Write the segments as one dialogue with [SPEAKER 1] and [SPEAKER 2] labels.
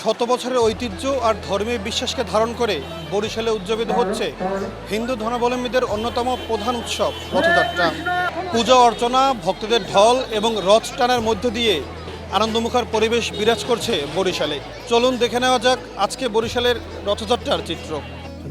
[SPEAKER 1] শত বছরের ঐতিহ্য আর ধর্মীয় বিশ্বাসকে ধারণ করে বরিশালে উদযাপিত হচ্ছে হিন্দু ধর্মাবলম্বীদের অন্যতম প্রধান উৎসব রথযাত্রা। পূজা অর্চনা, ভক্তদের ঢল এবং রথ টানার মধ্য দিয়ে আনন্দমুখর পরিবেশ বিরাজ করছে বরিশালে। চলুন দেখে নেওয়া যাক আজকে বরিশালের রথযাত্রার চিত্র।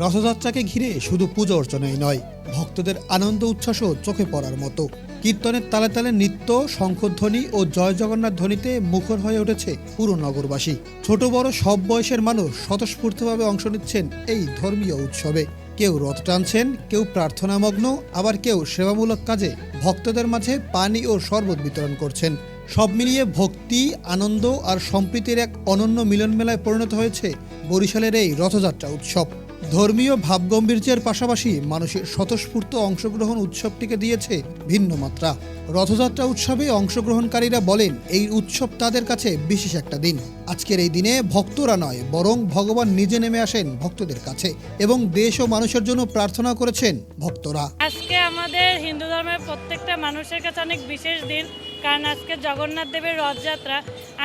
[SPEAKER 1] রথযাত্রাকে ঘিরে শুধু পূজা অর্চনাই নয়, ভক্তদের আনন্দ উচ্ছ্বাসও চোখে পড়ার মতো। কীর্তনের তালে তালে নৃত্য, শঙ্খধ্বনি ও জয় জগন্নাথ ধ্বনিতে মুখর হয়ে উঠেছে পুরো নগরবাসী। ছোট বড় সব বয়সের মানুষ স্বতঃস্ফূর্তভাবে অংশ নিচ্ছেন এই ধর্মীয় উৎসবে। কেউ রথ টানছেন, কেউ প্রার্থনামগ্ন, আবার কেউ সেবামূলক কাজে ভক্তদের মাঝে পানি ও শরবত বিতরণ করছেন। সব মিলিয়ে ভক্তি, আনন্দ আর সম্প্রীতির এক অনন্য মিলন মেলায় পরিণত হয়েছে বরিশালের এই রথযাত্রা উৎসব। ধর্মীয় ভাবগম্ভীর্যের পাশাপাশি মানুষের স্বতঃস্ফূর্ত অংশগ্রহণ উৎসবটিকে দিয়েছে ভিন্ন মাত্রা। রথযাত্রা উৎসবে অংশগ্রহণকারীরা বলেন এই উৎসব তাদের কাছে বিশেষ একটা দিন। আজকের এই দিনে ভক্তরা নয়, বরং ভগবান নিজে নেমে আসেন ভক্তদের কাছে এবং দেশ ও মানুষের জন্য প্রার্থনা করেছেন ভক্তরা।
[SPEAKER 2] আজকে আমাদের হিন্দু ধর্মের প্রত্যেকটা মানুষের কাছে অনেক বিশেষ দিন, কারণ আজকে জগন্নাথ দেবের রথযাত্রা।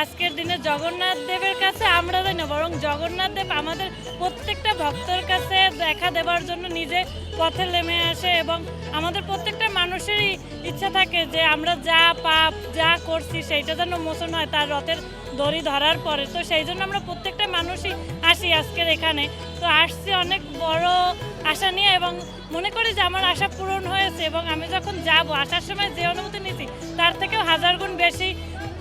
[SPEAKER 2] আজকের দিনে জগন্নাথ দেবের কাছে আমরা যাই না, বরং জগন্নাথ দেব আমাদের প্রত্যেকটা ভক্তর কাছে দেখা দেওয়ার জন্য নিজে পথে নেমে আসে এবং আমাদের প্রত্যেকটা মানুষেরই ইচ্ছা থাকে যে আমরা যা পাপ যা করছি সেইটা যেন মোচন হয় তার রথের দড়ি ধরার পরে। তো সেই জন্য আমরা প্রত্যেকটা মানুষই আসি আজকের এখানে। তো আসছি অনেক বড় আশা নিয়ে এবং মনে করি যে আমার আশা পূরণ হয়েছে এবং আমি যখন যাব আসার সময় যে অনুমতি নিয়েছি তার থেকেও হাজার গুণ বেশি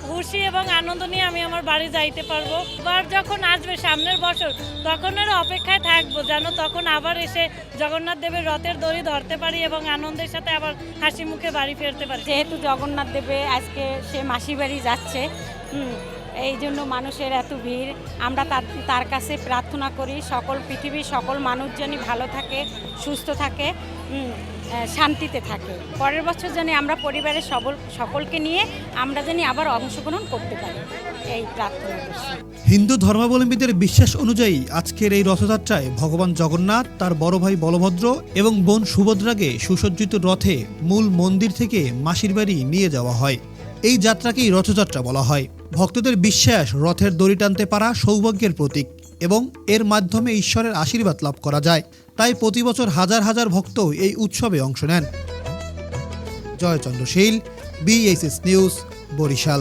[SPEAKER 2] খুশি এবং আনন্দ নিয়ে আমি আমার বাড়ি যাইতে পারবো। আবার যখন আসবে সামনের বছর তখন আরও অপেক্ষায় থাকবো যেন তখন আবার এসে জগন্নাথ দেবের রথের দড়ি ধরতে পারি এবং আনন্দের সাথে আবার হাসি মুখে বাড়ি ফিরতে পারি।
[SPEAKER 3] যেহেতু জগন্নাথ দেবে আজকে সে মাসি বাড়ি যাচ্ছে, এই জন্য মানুষের এত ভিড়। আমরা তার কাছে প্রার্থনা করি সকল পৃথিবীর সকল মানুষ যেন ভালো থাকে, সুস্থ থাকে, শান্তিতে থাকে। পরের বছর যেন আমরা পরিবারের সকলকে নিয়ে আমরা যেন আবার অংশগ্রহণ করতে পারি, এই প্রার্থনা করছি।
[SPEAKER 1] হিন্দু ধর্মাবলম্বীদের বিশ্বাস অনুযায়ী আজকের এই রথযাত্রায় ভগবান জগন্নাথ, তার বড় ভাই বলভদ্র এবং বোন সুভদ্রাকে সুসজ্জিত রথে মূল মন্দির থেকে মাসির বাড়ি নিয়ে যাওয়া হয়। এই যাত্রাকেই রথযাত্রা বলা হয়। ভক্তদের বিশ্বাস রথের দড়ি টানতে পারা সৌভাগ্যের প্রতীক এবং এর মাধ্যমে ঈশ্বরের আশীর্বাদ লাভ করা যায়। তাই প্রতি বছর হাজার হাজার ভক্ত এই উৎসবে অংশ নেন। জয়চন্দ্র শীল, BSS নিউজ, বরিশাল।